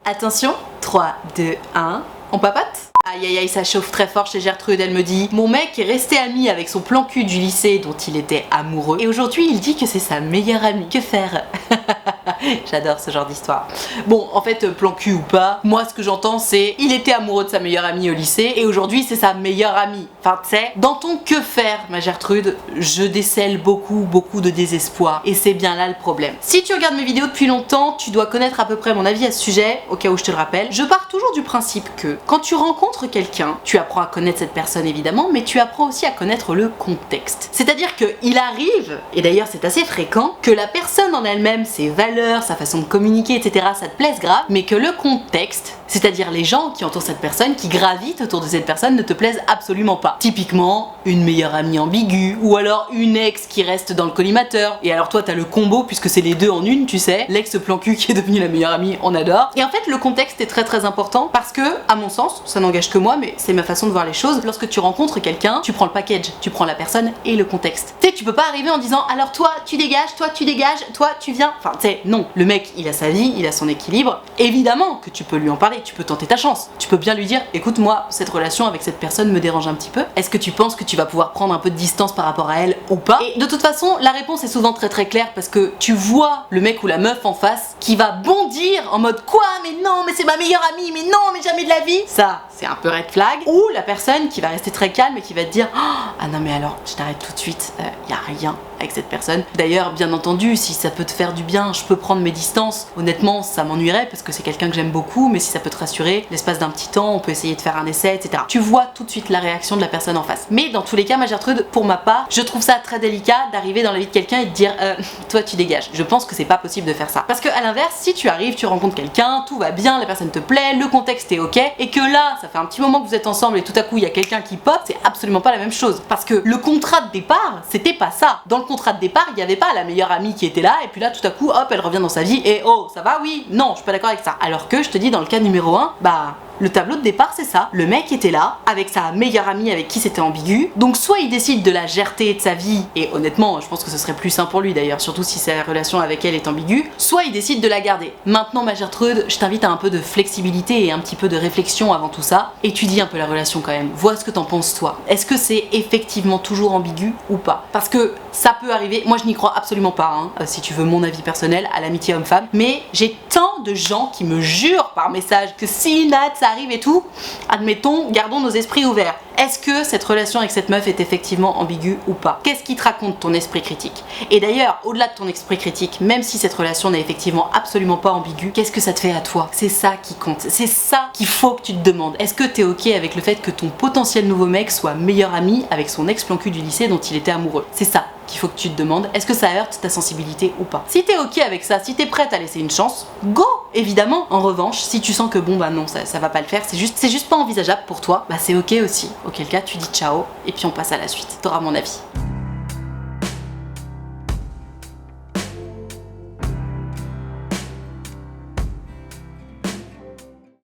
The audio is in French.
Attention, 3, 2, 1, on papote? Aïe aïe aïe, ça chauffe très fort chez Gertrude, elle me dit: mon mec est resté ami avec son plan cul du lycée dont il était amoureux et aujourd'hui il dit que c'est sa meilleure amie. Que faire? J'adore ce genre d'histoire. Bon, en fait, plan cul ou pas, moi ce que j'entends c'est: il était amoureux de sa meilleure amie au lycée et aujourd'hui c'est sa meilleure amie. Enfin, tu sais, dans ton que faire, ma Gertrude, je décèle beaucoup de désespoir et c'est bien là le problème. Si tu regardes mes vidéos depuis longtemps, tu dois connaître à peu près mon avis à ce sujet, au cas où je te le rappelle. Je pars toujours du principe que quand tu rencontres quelqu'un, tu apprends à connaître cette personne évidemment, mais tu apprends aussi à connaître le contexte. C'est-à-dire qu'il arrive, et d'ailleurs c'est assez fréquent, que la personne en elle-même, ses valeurs, sa façon de communiquer, etc., ça te plaise grave, mais que le contexte, c'est-à-dire les gens qui entourent cette personne, qui gravitent autour de cette personne, ne te plaisent absolument pas. Typiquement, une meilleure amie ambiguë, ou alors une ex qui reste dans le collimateur, et alors toi t'as le combo puisque c'est les deux en une, tu sais, l'ex plan cul qui est devenue la meilleure amie, on adore. Et en fait le contexte est très important parce que, à mon sens, ça n'engage que moi, mais c'est ma façon de voir les choses, lorsque tu rencontres quelqu'un, tu prends le package, tu prends la personne et le contexte. Tu sais, tu peux pas arriver en disant alors toi tu dégages, toi tu viens, enfin tu sais, non, le mec il a sa vie, il a son équilibre, évidemment que tu peux lui en parler, tu peux tenter ta chance, tu peux bien lui dire écoute moi, cette relation avec cette personne me dérange un petit peu, est-ce que tu penses que tu vas pouvoir prendre un peu de distance par rapport à elle ou pas? Et de toute façon, la réponse est souvent très claire parce que tu vois le mec ou la meuf en face qui va bondir en mode quoi, mais non, mais c'est ma meilleure amie, mais non, mais jamais de la vie. Ça, c'est un peu red flag. Ou la personne qui va rester très calme et qui va te dire ah non mais alors, je t'arrête tout de suite, y a rien avec cette personne. D'ailleurs, bien entendu, si ça peut te faire du bien, je peux prendre mes distances. Honnêtement, ça m'ennuierait parce que c'est quelqu'un que j'aime beaucoup, mais si ça peut te rassurer, l'espace d'un petit temps, on peut essayer de faire un essai, etc. Tu vois tout de suite la réaction de la personne en face. Mais dans tous les cas, ma Gertrude, pour ma part, je trouve ça très délicat d'arriver dans la vie de quelqu'un et de dire toi tu dégages. Je pense que c'est pas possible de faire ça. Parce que à l'inverse, si tu arrives, tu rencontres quelqu'un, tout va bien, la personne te plaît, le contexte est ok, et que là, ça fait un petit moment que vous êtes ensemble et tout à coup il y a quelqu'un qui pop, c'est absolument pas la même chose. Parce que le contrat de départ, c'était pas ça. Dans le contrat de départ, il n'y avait pas la meilleure amie qui était là et puis là tout à coup hop elle revient dans sa vie et oh ça va, oui, non, je suis pas d'accord avec ça. Alors que je te dis dans le cas numéro 1, bah le tableau de départ c'est ça, le mec était là avec sa meilleure amie avec qui c'était ambigu, donc soit il décide de la gerter de sa vie, et honnêtement je pense que ce serait plus sain pour lui d'ailleurs, surtout si sa relation avec elle est ambiguë, soit il décide de la garder. Maintenant ma Gertrude, je t'invite à un peu de flexibilité et un petit peu de réflexion avant tout ça, étudie un peu la relation quand même, vois ce que t'en penses toi. Est-ce que c'est effectivement toujours ambigu ou pas? Parce que ça peut arriver, moi je n'y crois absolument pas, si tu veux mon avis personnel à l'amitié homme-femme, mais j'ai tant de gens qui me jurent par message que si Nat ça arrive et tout, admettons, gardons nos esprits ouverts. Est-ce que cette relation avec cette meuf est effectivement ambiguë ou pas? Qu'est-ce qui te raconte ton esprit critique? Et d'ailleurs, au-delà de ton esprit critique, même si cette relation n'est effectivement absolument pas ambiguë, qu'est-ce que ça te fait à toi? C'est ça qui compte, c'est ça qu'il faut que tu te demandes. Est-ce que t'es ok avec le fait que ton potentiel nouveau mec soit meilleur ami avec son ex-plan cul du lycée dont il était amoureux? C'est ça qu'il faut que tu te demandes, est-ce que ça heurte ta sensibilité ou pas? Si t'es ok avec ça, si t'es prête à laisser une chance, go! Évidemment, en revanche, si tu sens que bon bah non, ça va pas le faire, c'est juste pas envisageable pour toi, bah c'est ok aussi. Auquel cas tu dis ciao et puis on passe à la suite. T'auras mon avis.